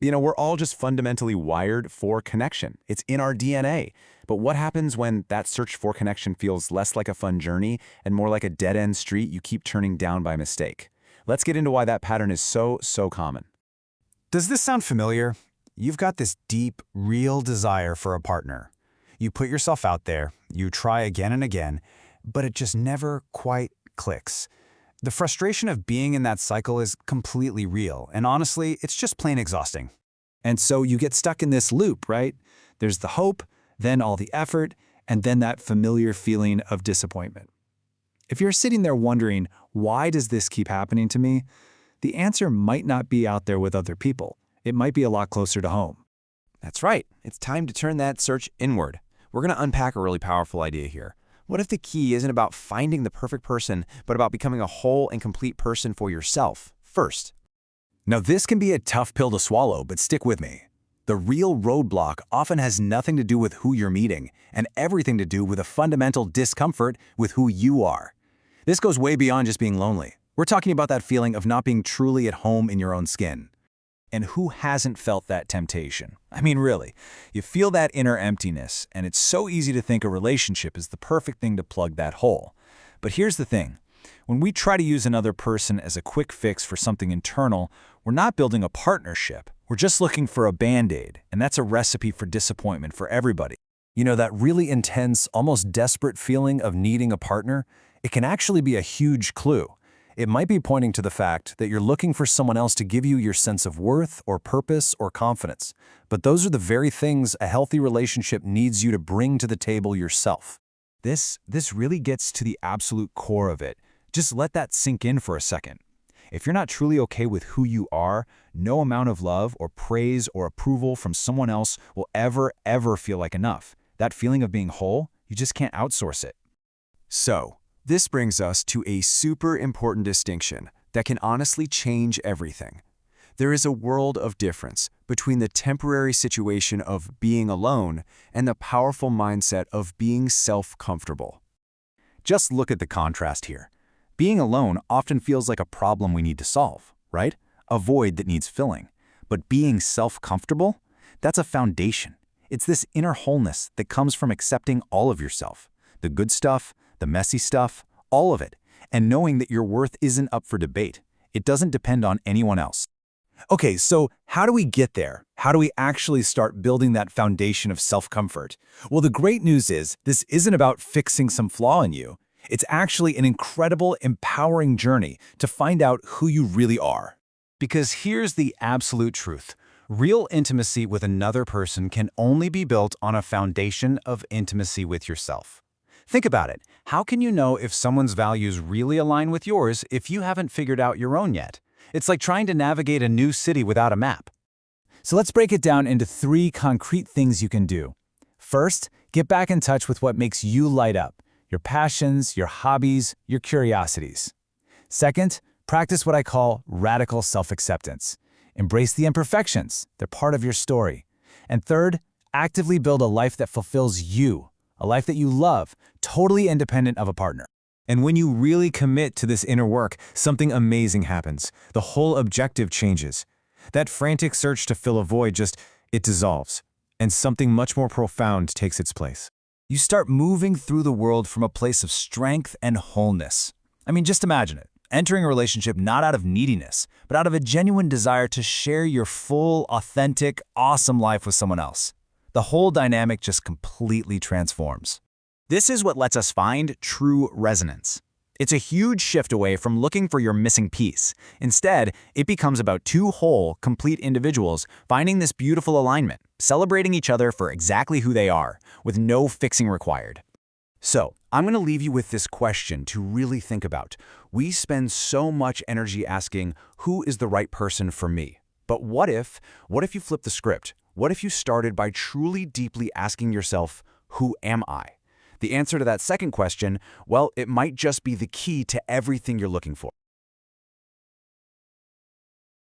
We're all just fundamentally wired for connection. It's in our DNA. But what happens when that search for connection feels less like a fun journey and more like a dead-end street you keep turning down by mistake? Let's get into why that pattern is so common. Does this sound familiar? You've got this deep, real desire for a partner. You put yourself out there, you try again and again, but it just never quite clicks. The frustration of being in that cycle is completely real, and honestly, it's just plain exhausting. And so you get stuck in this loop, right? There's the hope, then all the effort, and then that familiar feeling of disappointment. If you're sitting there wondering, why does this keep happening to me? The answer might not be out there with other people. It might be a lot closer to home. That's right. It's time to turn that search inward. We're going to unpack a really powerful idea here. What if the key isn't about finding the perfect person, but about becoming a whole and complete person for yourself first? Now, this can be a tough pill to swallow, but stick with me. The real roadblock often has nothing to do with who you're meeting and everything to do with a fundamental discomfort with who you are. This goes way beyond just being lonely. We're talking about that feeling of not being truly at home in your own skin. And who hasn't felt that temptation? I mean, really, you feel that inner emptiness, and it's so easy to think a relationship is the perfect thing to plug that hole. But here's the thing. When we try to use another person as a quick fix for something internal, we're not building a partnership. We're just looking for a Band-Aid, and that's a recipe for disappointment for everybody. That really intense, almost desperate feeling of needing a partner, it can actually be a huge clue. It might be pointing to the fact that you're looking for someone else to give you your sense of worth or purpose or confidence. But those are the very things a healthy relationship needs you to bring to the table yourself. This really gets to the absolute core of it. Just let that sink in for a second. If you're not truly okay with who you are, no amount of love or praise or approval from someone else will ever feel like enough. That feeling of being whole, you just can't outsource it. So, this brings us to a super important distinction that can honestly change everything. There is a world of difference between the temporary situation of being alone and the powerful mindset of being self-comfortable. Just look at the contrast here. Being alone often feels like a problem we need to solve, right? A void that needs filling. But being self-comfortable, that's a foundation. It's this inner wholeness that comes from accepting all of yourself. The good stuff, the messy stuff, all of it, and knowing that your worth isn't up for debate. It doesn't depend on anyone else. Okay, so how do we get there? How do we actually start building that foundation of self-comfort? Well, the great news is this isn't about fixing some flaw in you. It's actually an incredible, empowering journey to find out who you really are. Because here's the absolute truth. Real intimacy with another person can only be built on a foundation of intimacy with yourself. Think about it. How can you know if someone's values really align with yours if you haven't figured out your own yet? It's like trying to navigate a new city without a map. So let's break it down into 3 concrete things you can do. First, get back in touch with what makes you light up: your passions, your hobbies, your curiosities. Second, practice what I call radical self-acceptance. Embrace the imperfections. They're part of your story. And third, actively build a life that fulfills you. A life that you love, totally independent of a partner. And when you really commit to this inner work, something amazing happens. The whole objective changes. That frantic search to fill a void it dissolves. And something much more profound takes its place. You start moving through the world from a place of strength and wholeness. I mean, just imagine it. Entering a relationship not out of neediness, but out of a genuine desire to share your full, authentic, awesome life with someone else. The whole dynamic just completely transforms. This is what lets us find true resonance. It's a huge shift away from looking for your missing piece. Instead, it becomes about 2 whole, complete individuals finding this beautiful alignment, celebrating each other for exactly who they are, with no fixing required. So, I'm going to leave you with this question to really think about. We spend so much energy asking, who is the right person for me? But what if you flip the script? What if you started by truly deeply asking yourself, who am I? The answer to that second question, well, it might just be the key to everything you're looking for.